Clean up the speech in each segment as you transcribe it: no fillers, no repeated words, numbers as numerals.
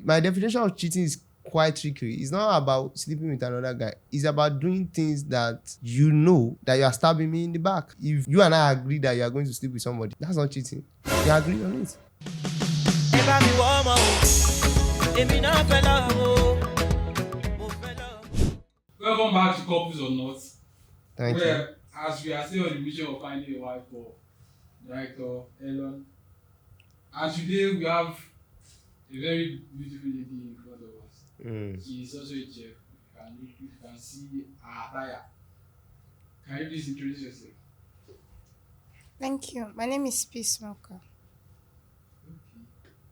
my definition of cheating is quite tricky. It's not about sleeping with another guy. It's about doing things that you know that you are stabbing me in the back. If you and I agree that you are going to sleep with somebody, that's not cheating. You agree on it. Welcome back to Couples or Not. Thank you. As we are still on the mission of finding a wife for Director Elon, and today we have a very beautiful lady in front of us. She is also a chef. You can see her attire. Can you please introduce yourself? Thank you. My name is Peace Morka. Okay.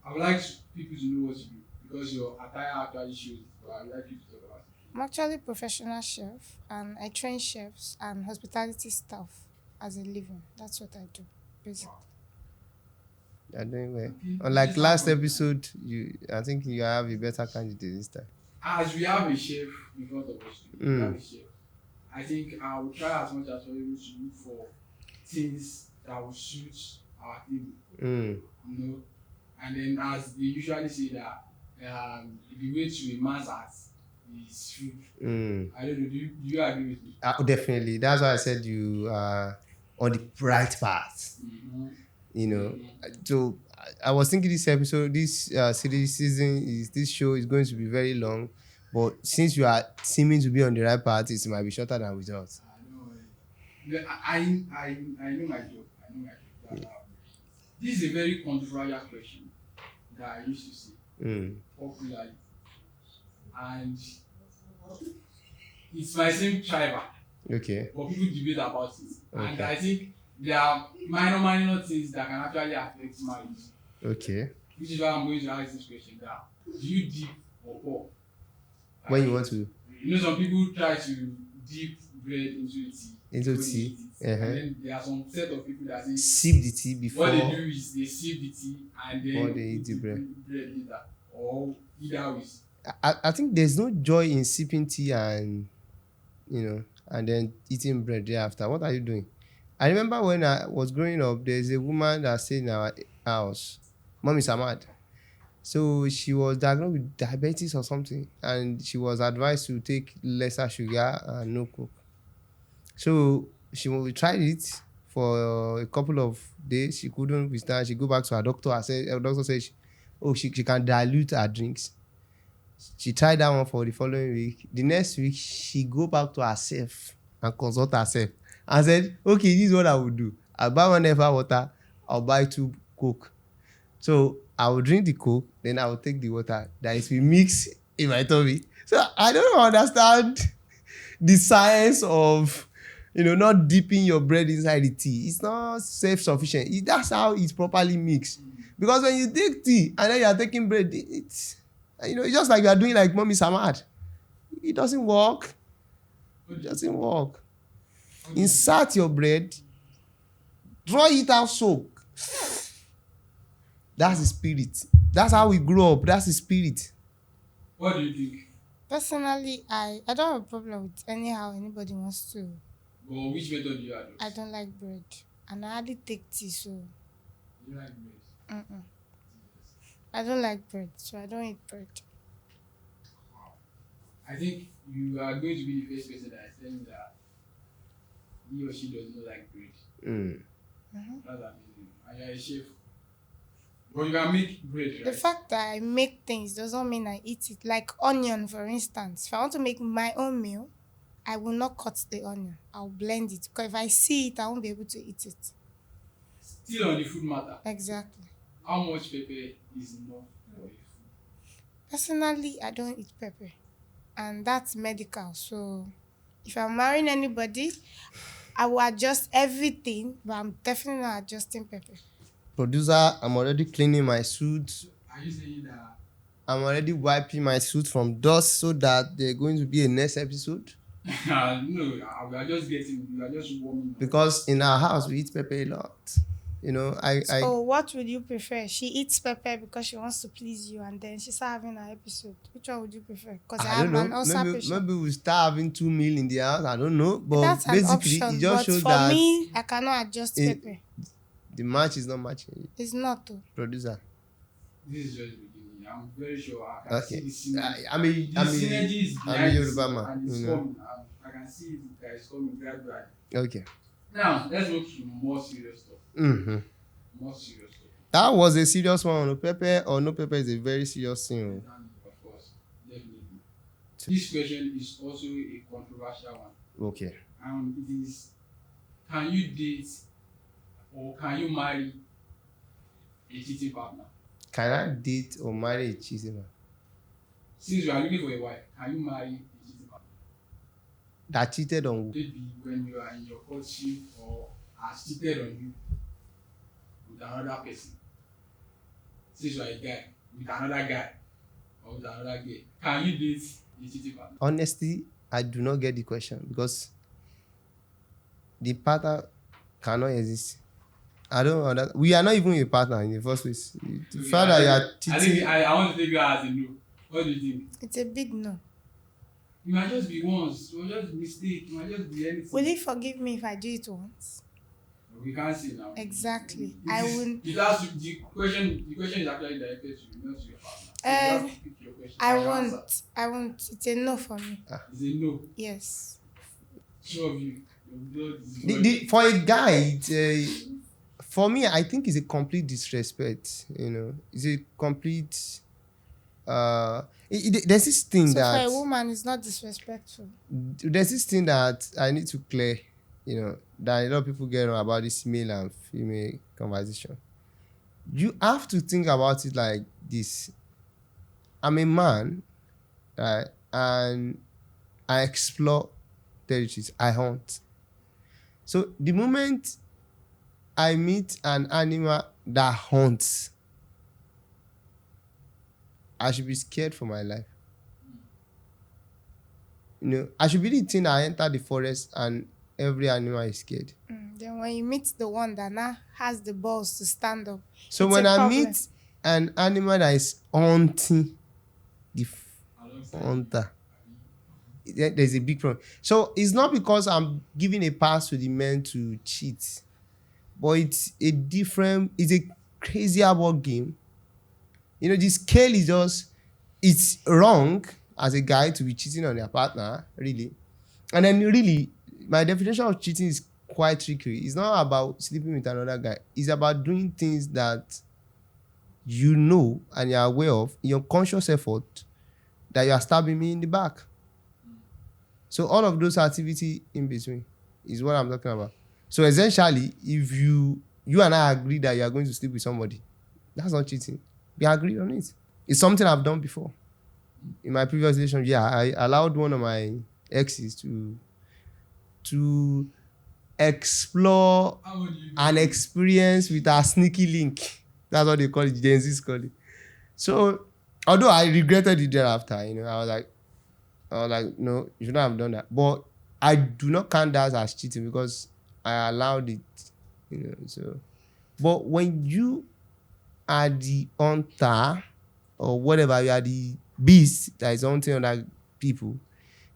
I would like people to know what you do because your attire actually shows it, but I would like you to talk about it. I'm actually a professional chef and I train chefs and hospitality staff as a living. That's what I do, basically. You're doing well. Okay. Unlike last episode, I think you have a better candidate this time. As we have a chef in front of us, we have a chef. I think I will try as much as possible to look for things that will suit our table. You know, and then as they usually say that the way to a man's heart is food. I don't know. Do you agree with me? Definitely. That's why I said you are on the right path. You know, so I was thinking this episode, this this show is going to be very long, but since you are seeming to be on the right path, it might be shorter than we thought. I know my job. This is a very controversial question that I used to say popularly, and it's my same tribe. Okay. But people debate about it, and I think there are minor things that can actually affect marriage. Okay. Which is why I'm going to ask this question now. Do you dip or pour? When you want to? You know, some people try to dip bread into tea. And then there are some set of people that say sip the tea before. What they do is they sip the tea and then they eat the bread later. Or either way. I think there's no joy in sipping tea and and then eating bread thereafter. What are you doing? I remember when I was growing up, there's a woman that stayed in our house, Mommy Samad. So she was diagnosed with diabetes or something, and she was advised to take lesser sugar and no coke. So we tried it for a couple of days. She couldn't withstand. She go back to her doctor. Her doctor said she can dilute her drinks. She tried that one for the following week. The next week, she go back to herself and consult herself and said, okay, this is what I will do. I'll buy 1 Eva water. I'll buy 2 coke. So I will drink the coke, then I will take the water. That is, we mix in my tummy. So I don't understand the science of, not dipping your bread inside the tea. It's not self-sufficient. That's how it's properly mixed. Because when you take tea and then you are taking bread, it's just like you are doing like Mommy Samad. It doesn't work. It doesn't work. Insert your bread, draw it out soak. That's the spirit. That's how we grow up. That's the spirit. What do you think? Personally, I don't have a problem with anyhow anybody wants to. But which method do you adopt? I don't like bread. And I hardly take tea, so. You like bread? I don't like bread, so I don't eat bread. Wow. I think you are going to be the first person that is telling that he or she does not like bread. That's amazing. And you're a chef. But you can make bread, right? The fact that I make things doesn't mean I eat it. Like onion, for instance. If I want to make my own meal, I will not cut the onion. I'll blend it. Because if I see it, I won't be able to eat it. Still on the food matter. Exactly. How much pepper is enough for your food? Personally, I don't eat pepper. And that's medical. So if I'm marrying anybody, I will adjust everything, but I'm definitely not adjusting pepper. Producer, I'm already cleaning my suit. Are you saying that? I'm already wiping my suit from dust so that there's going to be a next episode. No, we are just warming. Because in our house, we eat pepper a lot. So what would you prefer? She eats pepper because she wants to please you, and then she's having an episode. Which one would you prefer? Because I have an ulcer patient. Maybe we start having 2 meals in the house. I don't know. But that's an basically, option. it just shows for that me, I cannot adjust pepper. the match is not matching. It's not, though. Producer. This is just beginning. I'm very sure I can see Okay. the synergy. I'm a The synergy is I'm a behind the Yoruba scene man, and it's you know. coming. I can see it that it's coming gradually. Okay. Now let's move to more serious stuff. Mm-hmm. More serious stuff. That was a serious one. No pepper or no pepper is a very serious thing. Of course, definitely. This question is also a controversial one. Okay. And it is, can you date or can you marry a cheating partner? Can I date or marry a cheating man? Since you are looking for a wife, can you marry a cheating partner? That cheated on who? Maybe when you are in your courtship or has cheated on you with another person. Since you are a guy with another guy or with another girl, can you date a cheating partner? Honestly, I do not get the question because the partner cannot exist. I don't understand. We are not even a partner in the first place. The Okay, fact that you are I think cheating. I want to take that as a no. What do you think? It's a big no. It might just be once, it might just be mistake, it might just be anything. Will you forgive me if I do it once? We can't say now. Exactly. It I is- wouldn't. It has to, the question is actually directed to you, not to your partner. So you have to pick your question. I and your answer. won't. I won't. It's a no for me. It's a no. Yes. Two of you. Your blood is For a guy, for me, I think it's a complete disrespect. You know, it's a complete. There's this thing So for that a woman, it's not disrespectful. there's this thing that I need to clear. You know, that a lot of people get on about this male and female conversation. You have to think about it like this. I'm a man, right, and I explore territories. I hunt. So the moment I meet an animal that hunts, I should be scared for my life. You know, I should be the thing that enter the forest and every animal is scared. Then when you meet the one that now has the balls to stand up, So it's when a I problem. meet an animal that is hunting the alongside hunter, there's a big problem. So it's not because I'm giving a pass to the men to cheat, but it's a crazy about game. You know, the scale is just, it's wrong as a guy to be cheating on your partner, really. And then really, my definition of cheating is quite tricky. It's not about sleeping with another guy. It's about doing things that you know and you're aware of in your conscious effort that you are stabbing me in the back. So all of those activity in between is what I'm talking about. So essentially, if you and I agree that you are going to sleep with somebody, that's not cheating. We agree on it. It's something I've done before. In my previous relationship, yeah, I allowed one of my exes to explore how would you do an it? experience with a sneaky link. That's what they call it, Gen Z's call it. So, although I regretted it thereafter, you know, I was like, no, you shouldn't have done that. But I do not count that as cheating because I allowed it, you know. So, but when you are the hunter or whatever, you are the beast that is hunting other people,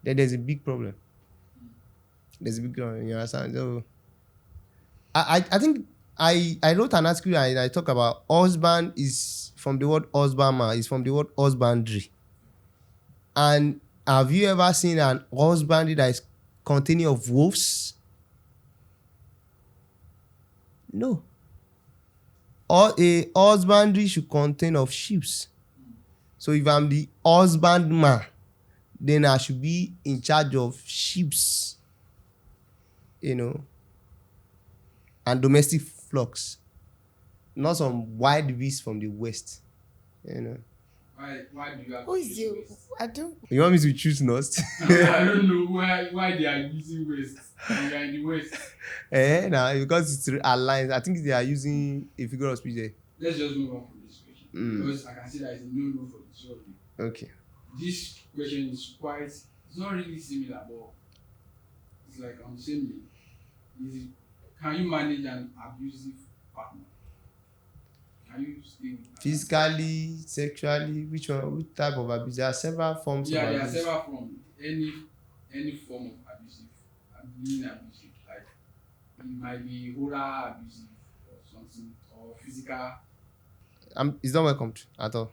then there's a big problem. There's a big problem, you understand? So, I think I wrote an article and I talk about husband is from the word husbandman, is from the word husbandry. And have you ever seen an husbandry that is containing of wolves? No. Or a husbandry should contain of sheep. So if I'm the husbandman, then I should be in charge of sheep, you know, and domestic flocks, not some wild beasts from the west, you know. Why do you have Who to is use you? waste? I don't. You want me to choose Nost? I don't know why they are using waste. We are in the west. Nah, because it's aligned. I think they are using a figure of speech there. Let's just move on from this question. Because I can see that it's a no for the two of you. Okay. This question is it's not really similar, but it's like on the same lane. Can you manage an abusive partner? Can you stay with an Physically, sexually, which type of abuse? There are several forms Yeah, of there are abuse. several forms. Any form of abusive, being abusive, like it might be oral abusive or something, or physical. It's not welcomed at all.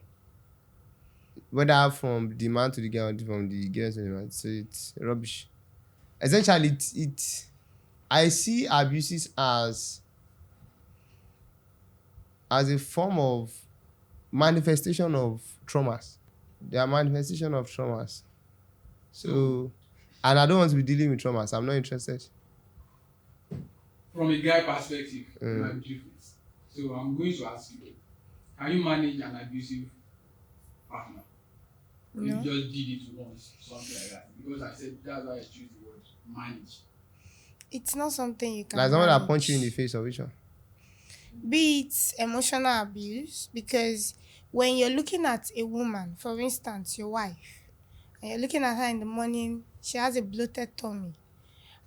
whether from the man to the girl or from the girl to the man. So it's rubbish. Essentially, I see abuses as a form of manifestation of traumas. They are manifestation of traumas. So, and I don't want to be dealing with traumas. I'm not interested. From a guy perspective, it might be different. So I'm going to ask you, can you manage an abusive partner? No. You just did it once, something like that. Because I said that's why I choose the word manage. It's not something you can Like someone that manage. punch you in the face or which one? Be it emotional abuse, because when you're looking at a woman, for instance, your wife, and you're looking at her in the morning, she has a bloated tummy,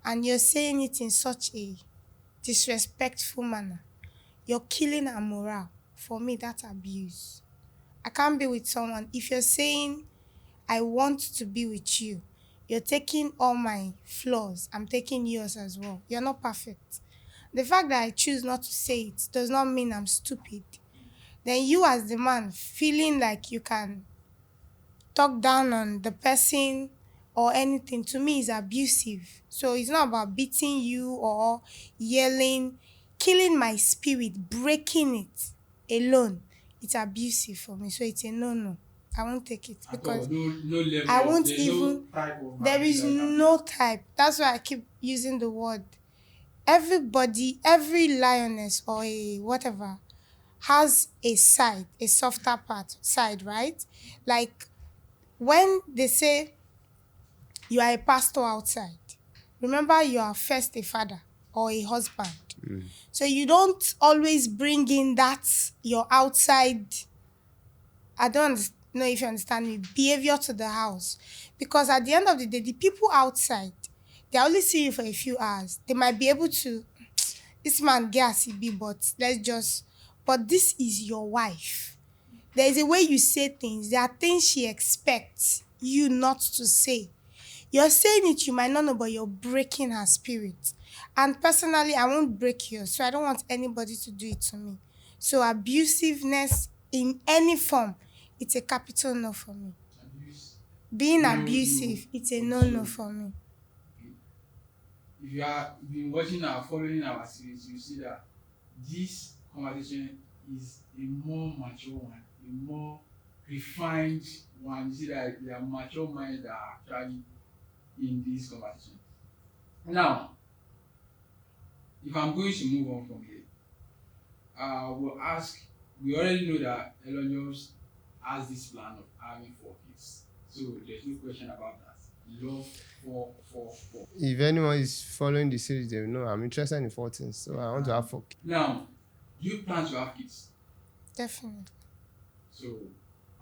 and you're saying it in such a disrespectful manner, you're killing her morale. For me, that's abuse. I can't be with someone. If you're saying, I want to be with you, you're taking all my flaws, I'm taking yours as well. You're not perfect. The fact that I choose not to say it does not mean I'm stupid. Then you, as the man, feeling like you can talk down on the person or anything, to me is abusive. So it's not about beating you or yelling, killing my spirit, breaking it alone. It's abusive for me. So it's a no. I won't take it At all, because no level. I won't There's even. no type of There abuse is that can be. no type. That's why I keep using the word. Everybody, every lioness or a whatever has a side, a softer part side, right? Like when they say you are a pastor outside, remember you are first a father or a husband. So you don't always bring in that your outside, I don't know if you understand me, behavior to the house. Because at the end of the day, the people outside, they only see you for a few hours. They might be able to, this man gas be, but but this is your wife. There is a way you say things. There are things she expects you not to say. You're saying it, you might not know, but you're breaking her spirit. And personally, I won't break yours, so I don't want anybody to do it to me. So abusiveness in any form, it's a capital no for me. Abuse. Being No, abusive, no. it's a no for me. If you are been watching or following our series, you see that this conversation is a more mature one, a more refined one. You see that there are mature minds that are actually in this conversation. Now, if I'm going to move on from here, we'll ask. We already know that Elon Jobs has this plan of having 4 kids, so there's no question about that. Love for. If anyone is following the series, they will know I'm interested in 14, so I want to have 4 kids. Now, do you plan to have kids? Definitely. So,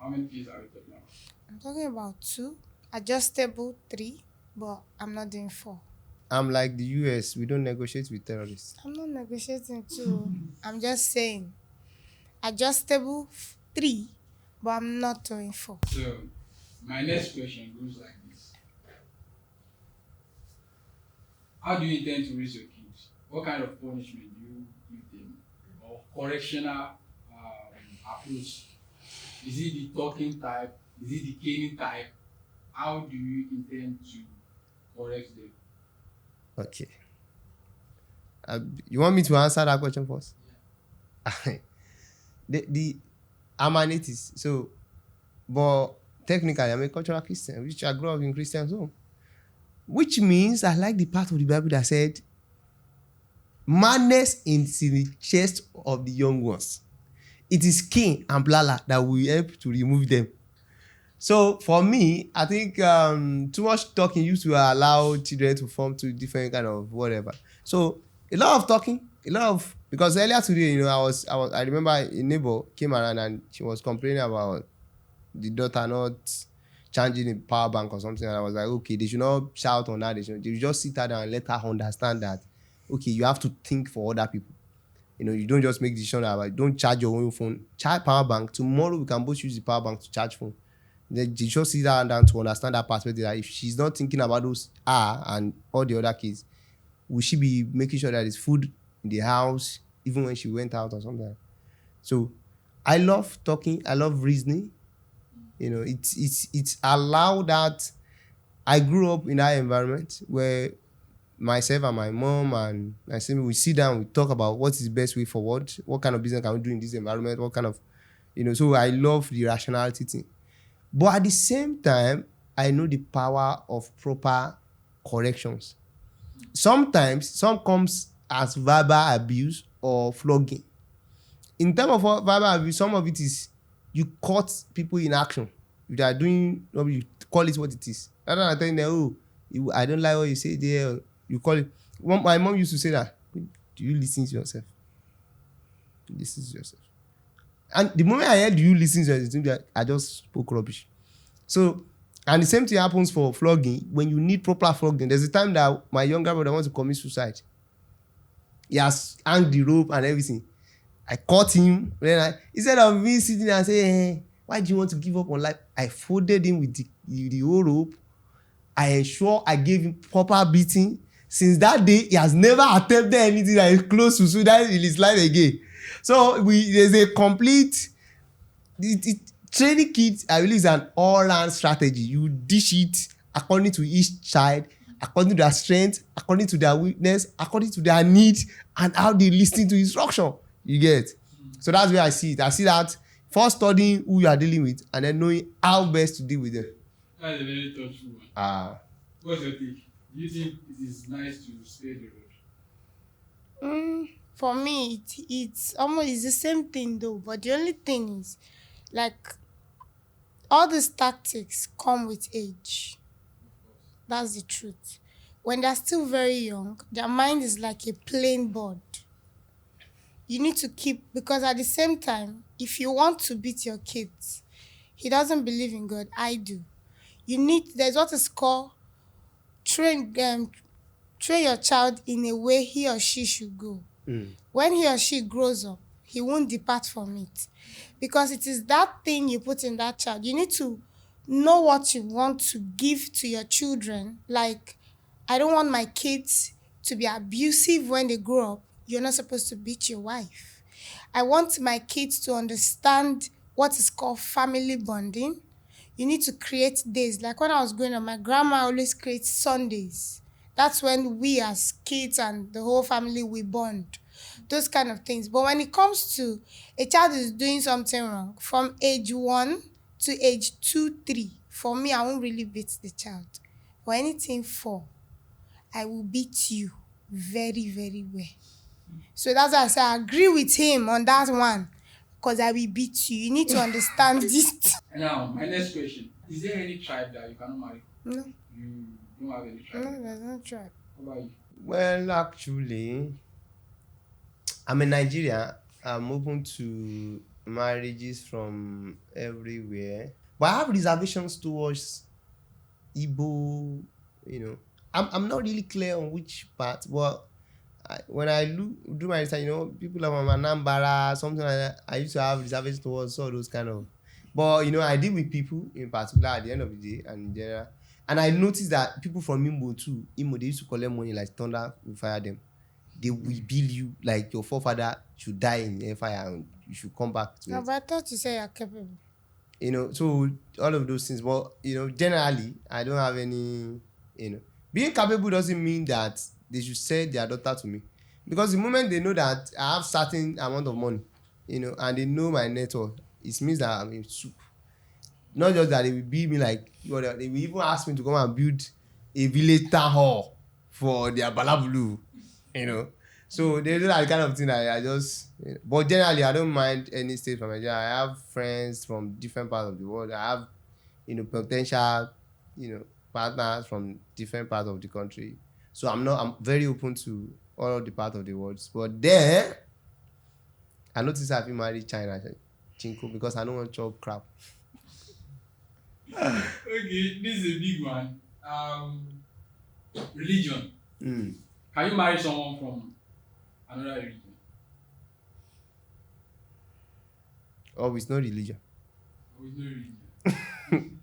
how many kids are we talking about? I'm talking about 2, adjustable 3, but I'm not doing 4. I'm like the US, we don't negotiate with terrorists. I'm not negotiating 2. I'm just saying adjustable 3, but I'm not doing 4. So, my next question goes like this. How do you intend to raise your kids? What kind of punishment do you give them? Or correctional approach? Is it the talking type? Is it the caning type? How do you intend to correct them? Okay. You want me to answer that question first? Yeah. I'm an atheist, so, but technically I'm a cultural Christian, which I grew up in Christian home. Which means I like the part of the Bible that said, madness is in the chest of the young ones. It is Cain and Blala that will help to remove them. So for me, I think too much talking used to allow children to form to different kind of whatever. So a lot of talking, because earlier today, I remember a neighbor came around and she was complaining about the daughter not charging a power bank or something, and I was like, okay, they should not shout on her. They should just sit her down and let her understand that, okay, you have to think for other people. You don't just make decisions about, don't charge your own phone, charge power bank. Tomorrow we can both use the power bank to charge phone. Then you just sit her down to understand that perspective, that if she's not thinking about those and all the other kids, will she be making sure that there's food in the house even when she went out or something? So I love talking, I love reasoning, It's allowed that I grew up in that environment where myself and my mom and my sister, we sit down, we talk about what is the best way forward, what kind of business can we do in this environment, what kind of, so I love the rationality thing. But at the same time, I know the power of proper corrections. Sometimes some comes as verbal abuse or flogging. In terms of verbal abuse, some of it is you caught people in action. If they are doing, you call it what it is. Rather than telling them, oh, I don't like what you say there, you call it. My mom used to say that, do you listen to yourself? Listen to yourself. And the moment I heard you listen to yourself, I just spoke rubbish. So, and the same thing happens for flogging. When you need proper flogging, there's a time that my younger brother wants to commit suicide. He has hung the rope and everything. I caught him. Then instead of me sitting there and saying, hey, why do you want to give up on life? I folded him with the whole rope. I ensure I gave him proper beating. Since that day, he has never attempted anything that is close to suicide in his life again. So there's a complete training kids. I believe is an all-round strategy. You dish it according to each child, according to their strength, according to their weakness, according to their needs, and how they listen to instruction. You get? So that's where I see it. I see that first studying who you are dealing with and then knowing how best to deal with them. That's a very thoughtful one. What's your take? Do you think it is nice to spare the road? For me, it's almost the same thing though. But the only thing is, like, all these tactics come with age. That's the truth. When they're still very young, their mind is like a plain board. You need to keep, because at the same time, if you want to beat your kids, he doesn't believe in God, I do. There's what is called train your child in a way he or she should go. When he or she grows up, he won't depart from it. Because it is that thing you put in that child. You need to know what you want to give to your children. Like, I don't want my kids to be abusive when they grow up. You're not supposed to beat your wife. I want my kids to understand what is called family bonding. You need to create days. Like when I was growing up, my grandma always creates Sundays. That's when we as kids and the whole family, we bond. Those kind of things. But when it comes to a child is doing something wrong, from age 1 to age 2, 3, for me, I won't really beat the child. For anything 4, I will beat you very, very well. So that's why I say I agree with him on that one. Because I will beat you. You need to understand this. Now, my next question. Is there any tribe that you cannot marry? No. You don't have any tribe? No, there's no tribe. How about you? Well, actually, I'm in Nigeria. I'm open to marriages from everywhere. But I have reservations towards Igbo, I'm not really clear on which part, but when I do my research, people like Anambra, something like that, I used to have reservations towards all those kind of. But, I deal with people in particular at the end of the day and in general. And I noticed that people from Imo too, they used to collect money like thunder, we fire them. They will bill you like your forefather should die in fire and you should come back to No, it. but I thought you said you're capable. So all of those things. But, generally, I don't have any, being capable doesn't mean that they should sell their daughter to me. Because the moment they know that I have certain amount of money, and they know my net worth, it means that I'm in soup. Not just that they will build me like, they will even ask me to come and build a village town hall for their balabulu, So they do that kind of thing that I just, but generally I don't mind any state from Nigeria. I have friends from different parts of the world. I have, potential, partners from different parts of the country. So I'm very open to all of the parts of the world. But then, I noticed I've been married China, Chinko, because I don't want to chop crap. Okay, this is a big one. Religion. Can you marry someone from another religion? Oh, with no religion. With no religion.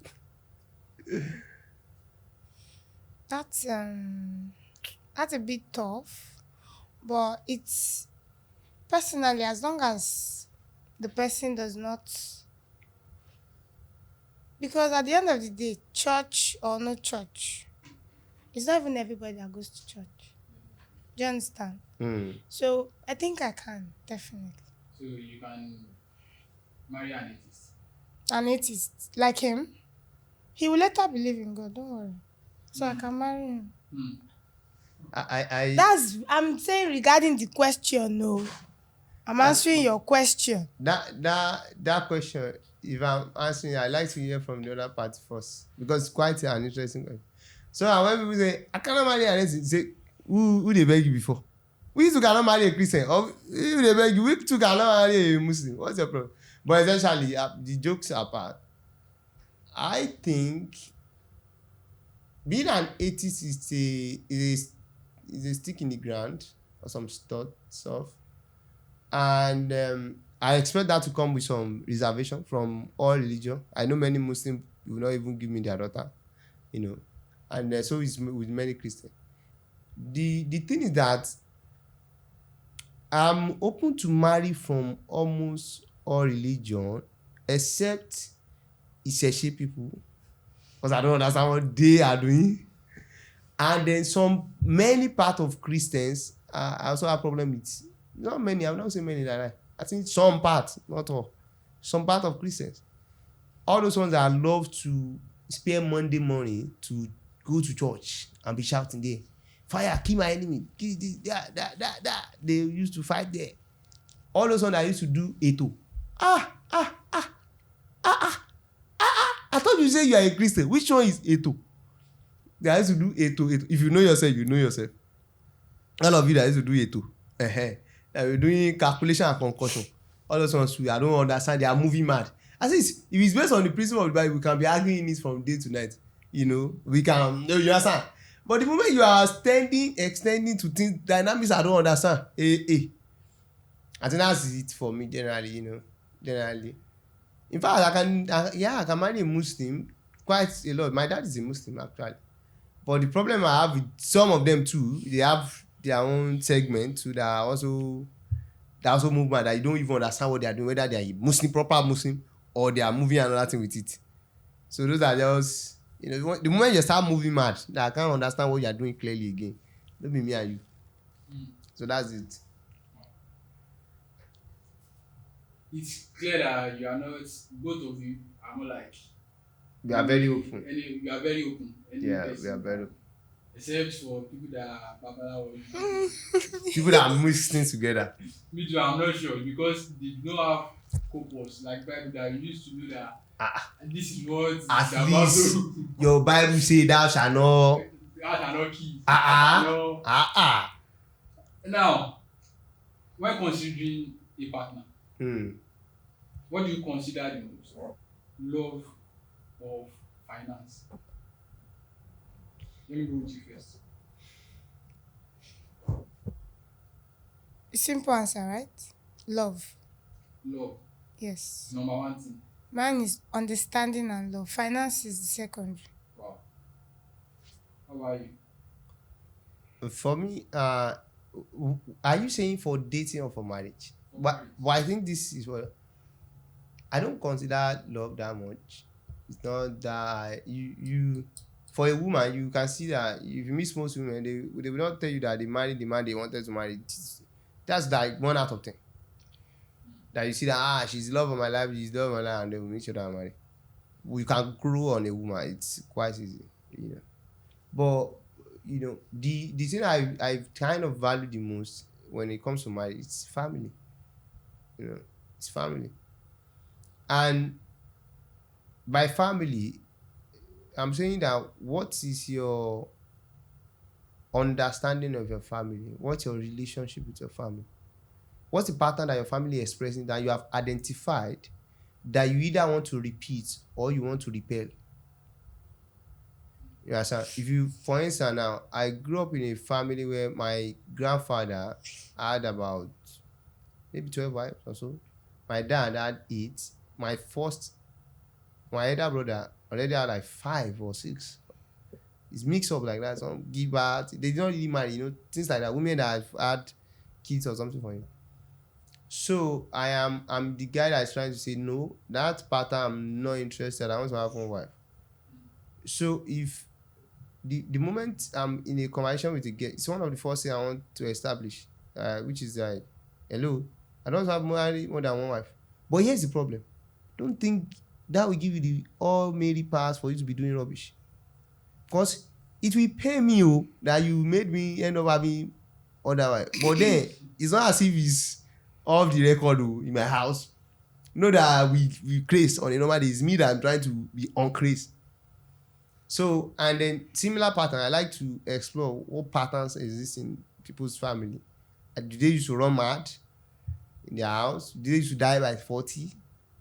That's a bit tough, but it's personally, as long as the person does not Because at the end of the day, church or no church, it's not even everybody that goes to church. Do you understand? Mm. So I think I can definitely. So you can marry an atheist. An atheist like him, he will later believe in God. Don't worry. So I can marry him. Hmm. I I'm saying regarding the question. No, I'm answering your question. that question, if I'm answering, I like to hear from the other party first because it's quite an interesting question. So when people say I cannot marry an atheist, say who they beg you before? We two cannot marry a Christian, or who they beg you? We two cannot marry a Muslim. What's your problem? But essentially, the jokes apart, I think being an atheist is a stick in the ground or some stuff, and I expect that to come with some reservation from all religion. I know many Muslims will not even give me their daughter, you know, and so is with many Christians. The thing is that I'm open to marry from almost all religion except Ìṣẹ̀ṣe people because I don't understand what they are doing. And then some many part of Christians, I also have problem with. Not many, I will not say many like that. I think some part, not all. Some part of Christians. All those ones that love to spend Monday morning to go to church and be shouting there. Fire, kill my enemy. Kill this, that. They used to fight there. All those ones that used to do Eto. I thought you say you are a Christian. Which one is Eto? They used to do Eto. If you know yourself, you know yourself. All of you that used to do Eto. That were doing calculation and concussion. All those ones I don't understand. They are moving mad. As if it's based on the principle of the Bible, we can be arguing it from day to night. You know, we can. You understand? But the moment you are extending to things, dynamics I don't understand. I think that's it for me generally. You know, generally. In fact, I can marry a Muslim quite a lot. My dad is a Muslim actually. But the problem I have with some of them too, they have their own segment too that also move mad that you don't even understand what they are doing, whether they are a Muslim, proper Muslim, or they are moving another thing with it. So those are just, you know, the moment you start moving mad, that I can't understand what you are doing clearly again. Don't be me and you. So that's it. It's clear that you are not, both of you are not like. We are very open. You are very open. Yeah, we are very open. Except for people that are Babalawo. People that are mixing together. Me too, I'm not sure because they do not have purpose like Bible that you used to know that this is what at least your Bible say thou shalt not kill. Now, when considering a partner, what do you consider the most? Love or finance? Let me go with you first. Simple answer, right? Love. Love. Yes. Number one thing. Mine is understanding and love. Finance is the secondary. Wow. How about you? For me, are you saying for dating or for marriage? But I think this is what I don't consider love that much. It's not that you for a woman you can see that if you meet most women they will not tell you that they married the man they wanted to marry. That's like 1 out of 10. That you see that she's the love of my life, she's the love of my life, and they will make sure that I'm married. We can grow on a woman. It's quite easy, you know. But you know, the thing I kind of value the most when it comes to marriage, it's family. You know, it's family. And by family, I'm saying that what is your understanding of your family? What's your relationship with your family? What's the pattern that your family is expressing that you have identified that you either want to repeat or you want to repel? You understand? If you, for instance, now I grew up in a family where my grandfather had about maybe 12 wives or so. My dad had 8. My elder brother already had like 5 or 6. It's mixed up like that. Some give birth, they don't really marry, you know, things like that. Women that have had kids or something for him. So I'm the guy that's trying to say no, that pattern I'm not interested. I want to have one wife. So if the moment I'm in a conversation with a girl, it's one of the first things I want to establish, which is like, hello, I don't have more than one wife. But here's the problem: don't think that will give you the all mary pass for you to be doing rubbish, because it will pay me that you made me end up having other wife. But then it's not as if it's off the record in my house. Know that we craze on a normal day. It's me that I'm trying to be on craze. So, and then similar pattern, I like to explore what patterns exist in people's family. Do they used to run mad in their house? Do they used to die by 40?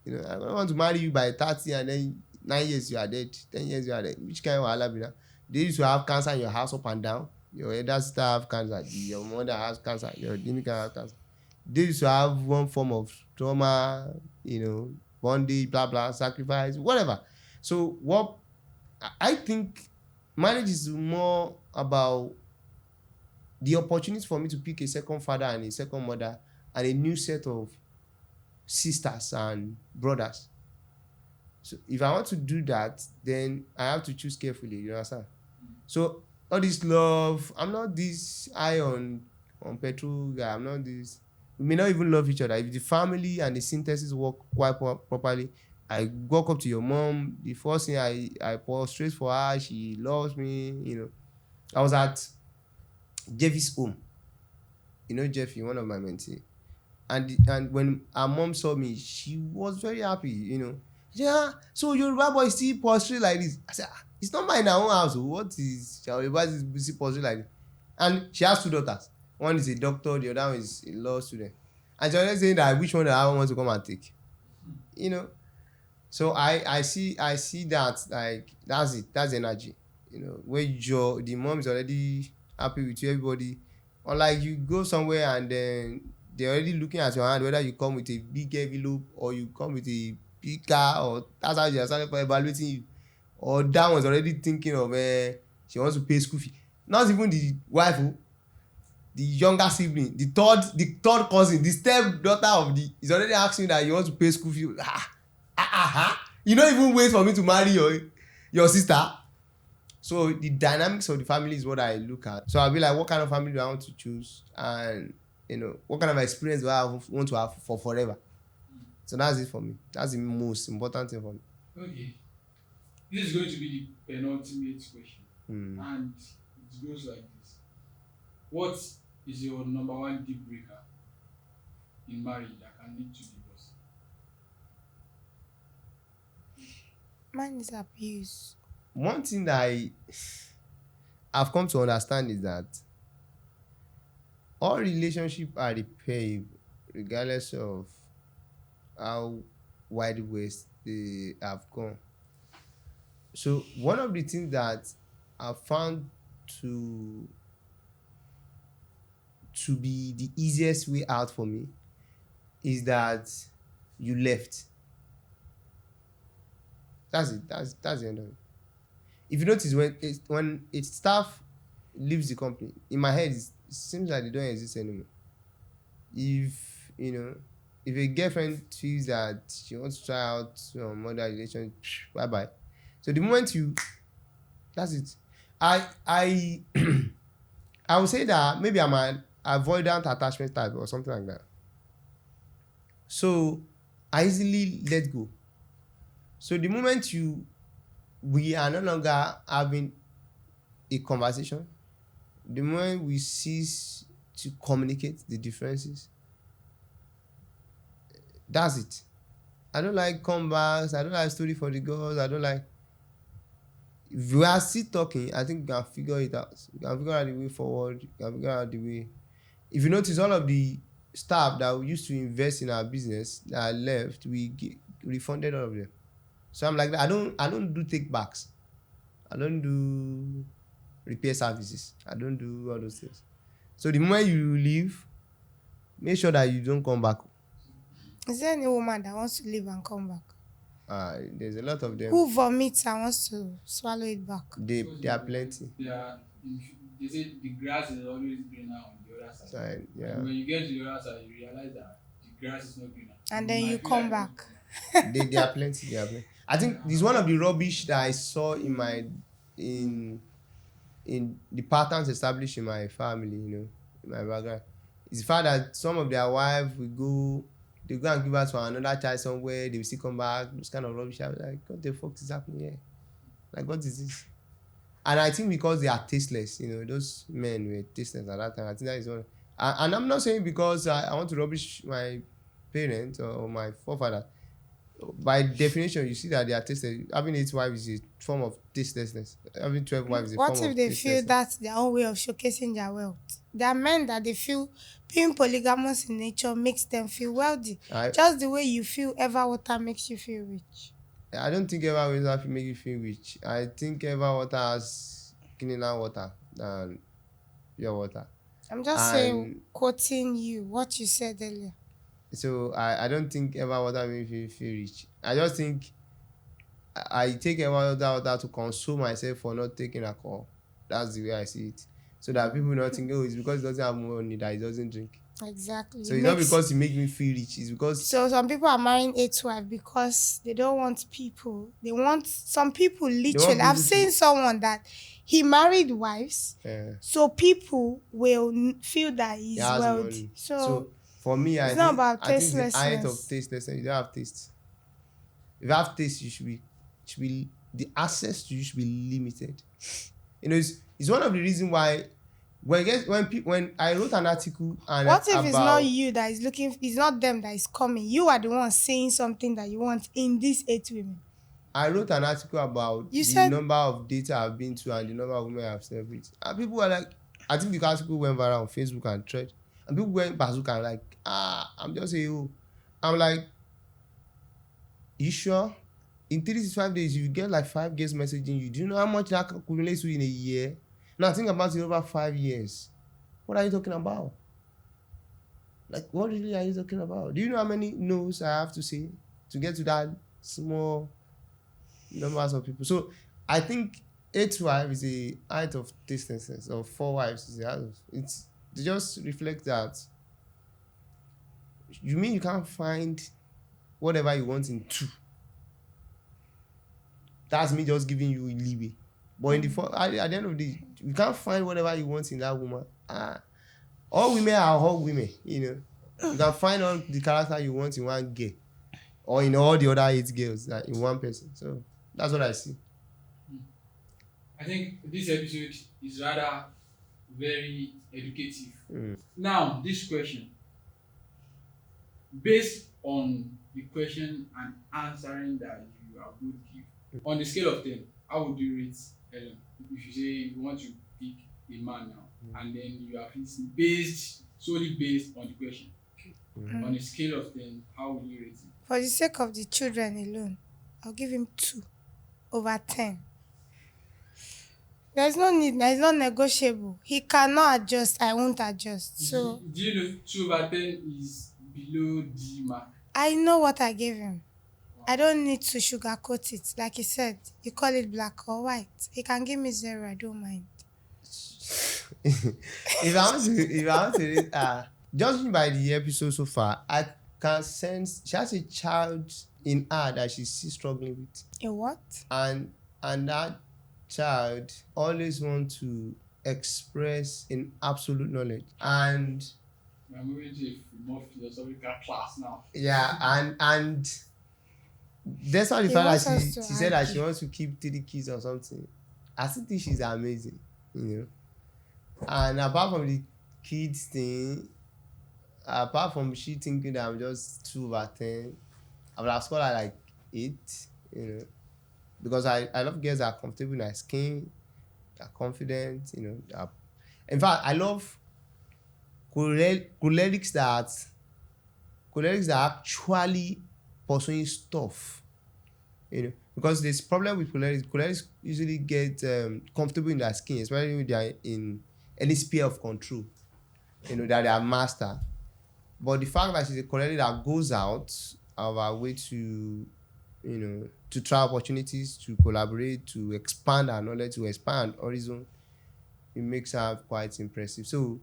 I don't want to marry you by 30 and then 9 years you are dead, 10 years you are dead. Which kind of wahala be that? They used to have cancer in your house up and down. Your elder sister have cancer, your mother has cancer, your dini can have cancer. They used to have one form of trauma, bondage, blah blah, sacrifice, whatever. So what I think marriage is more about the opportunity for me to pick a second father and a second mother and a new set of sisters and brothers. So if I want to do that, then I have to choose carefully. You understand? So all this love, I'm not this high on petrol guy. I'm not this. We may not even love each other. If the family and the synthesis work quite properly, I walk up to your mom. The first thing I prostrate for her. She loves me. I was at Jeffy's home. Jeffy, one of my mentees. And when her mom saw me, she was very happy. Yeah, so Yoruba boy still prostrate like this. I said, it's not my own house. What is Yoruba is still prostrate like this? And she has two daughters. One is a doctor, the other one is a law student. And she was saying that which one I want to come and take. So I see that, like, that's it. That's energy. Where the mom is already happy with you, everybody. Unlike you go somewhere and then they're already looking at your hand, whether you come with a big envelope or you come with a big car, or that's how they are started for evaluating you. Or that one's already thinking of she wants to pay school fee. Not even the wife, the younger sibling, the third cousin, the step daughter of the is already asking that you want to pay school fee. You don't even wait for me to marry your sister. So the dynamics of the family is what I look at. So I'll be like, what kind of family do I want to choose, and what kind of experience do I want to have for forever. So that's it for me. That's the most important thing for me. Okay. This is going to be the penultimate question. And it goes like this. What is your number one deal breaker in marriage that can lead to divorce? Mine is abuse. One thing that I've come to understand is that all relationships are repairable regardless of how wide west they have gone. So one of the things that I found to be the easiest way out for me is that you left. That's it. That's the end of it. If you notice, when a staff leaves the company, in my head it seems like they don't exist anymore. If a girlfriend feels that she wants to try out some other relation, bye bye. So the moment that's it. I I would say that maybe I'm an avoidant attachment type or something like that. So I easily let go. So the moment we are no longer having a conversation, the moment we cease to communicate the differences, that's it. I don't like comebacks. I don't like story for the girls. I don't like. If we are still talking, I think we can figure it out. We can figure out the way forward. We can figure out the way. If you notice, all of the staff that we used to invest in our business that left, we refunded all of them. So I'm like that. I don't do take backs. I don't do repair services. I don't do all those things. So the moment you leave, make sure that you don't come back. Is there any woman that wants to leave and come back? There's a lot of them. Who vomits and wants to swallow it back? There are plenty. They say the grass is always greener on the other side. Yeah. And when you get to the other side, you realize that the grass is not greener. And You then you might feel like come you want to back. come back. They are plenty. They are plenty. I think this is one of the rubbish that I saw in in the patterns established in my family, in my background. It's the fact that some of their wives will go, they go and give birth to another child somewhere, they will still come back, those kind of rubbish. I was like, what the fuck is happening here? Like, what is this? And I think because they are tasteless, those men were tasteless at that time. I think that is one. And I'm not saying because I want to rubbish my parents or my forefather. By definition, you see that they are tasteless. Having 8 wives is a form of tastelessness. Having 12 wives is a What form if of they feel tastelessness. that's their own way of showcasing their wealth? There are men that they feel being polygamous in nature makes them feel wealthy. I Just the way you feel ever water makes you feel rich. I don't think ever water will make you feel rich. I think ever water has cleaner water than pure water. I'm just saying, And quoting you, what you said earlier. so I don't think ever water make me feel rich. I just think I take ever water to console myself for not taking alcohol. That's the way I see it. So that people not think, oh, it's because it doesn't have money that it doesn't drink. Exactly. So It it's not makes because it make me feel rich. It's because so some people are marrying 8 wives because they don't want people. They want some people they want literally. I've people seen to. someone that he married wives, Uh, so people will feel that he he's has wealthy. money. So So for me, it's not about I think it's the height of tastelessness. tastelessness. You don't have taste. If you have taste, you should be the access to you should be limited. It's one of the reasons why when I wrote an article What if it's not about you that is looking? It's not them that is coming. You are the one saying something that you want in these 8 women. I wrote an article about You the said number of dates I've been to and the number of women I've slept with. And people were like, I think the article went viral on Facebook and Thread. And people went bazooka and like, I'm just saying, oh. I'm like, you sure? In 3 to 5 days, you get like 5 guests messaging you. Do you know how much that accumulates to in a year? Now think about it over 5 years. What are you talking about? Like, what really are you talking about? Do you know how many no's I have to say to get to that small numbers of people? So I think 8 wives is a height of tastelessness, or 4 wives is a height of it's they just reflect that. You mean you can't find whatever you want in 2? That's me just giving you leeway. But in at the end of the day, you can't find whatever you want in that woman. All women are all women. You can find all the character you want in one girl, or in all the other 8 girls in one person. So that's what I see. I think this episode is rather very educative. Mm. Now, this question, based on the question and answering that you are going to give, on the scale of 10, how would you rate Ellen? If you say you want to pick a man now, and then you are solely based on the question, on a scale of 10, how would you rate him? for the sake of the children alone, I'll give him 2/10. There's no need, there's no negotiable. He cannot adjust, I won't adjust. So Do you know 2/10 is below the mark? I know what I gave him. I don't need to sugarcoat it. Like he said, you call it black or white. He can give me 0, I don't mind. If I want to read, judging by the episode so far, I can sense she has a child in her that she's still struggling with, A what? and that child always want to express in absolute knowledge, and We are moving to a more philosophical class now. yeah, and that's why the He fact wants that us to she said that she argue. wants to keep 3 kids or something. I still think she's amazing. And apart from the kids thing, apart from she thinking that I'm just 2/10, I would have scored her like 8. Because I love girls that are comfortable in their skin, they're confident. In fact, I love cholerics that are actually pursuing stuff. Because there's problem with cholerics. Cholerics usually get comfortable in their skin, especially when they are in any sphere of control, that they are master. But the fact that she's a choleric that goes out of her way to try opportunities, to collaborate, to expand her knowledge, to expand horizon, it makes her quite impressive. So,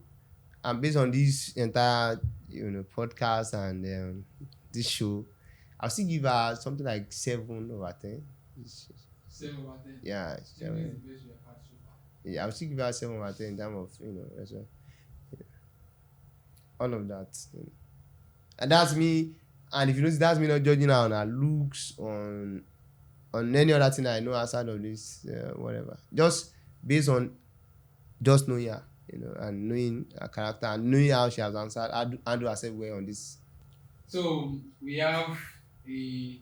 and based on this entire podcast and this show, I'll still give her something like 7/10. 7/10. Yeah, So this is the best we have had so far. yeah, I'll still give her 7/10 in terms of that's all of that. And that's me. And if you notice, that's me not judging her on her looks, on any other thing I know outside of this, whatever. Just based on just knowing her, and knowing her character and knowing how she has answered, handle herself well on this. So we have a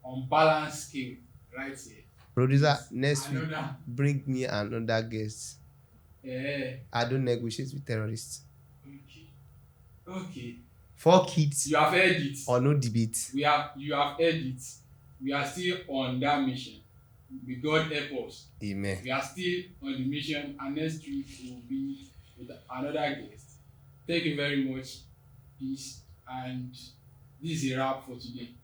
unbalanced scale right here. Producer, It's next week, another. bring me another guest. I don't negotiate with terrorists. Okay. 4 kids You have heard it. or no debate. You have heard it. We are still on that mission. May God help us. Amen. We are still on the mission, and next week will be with another guest. Thank you very much. Peace. And this is a wrap for today.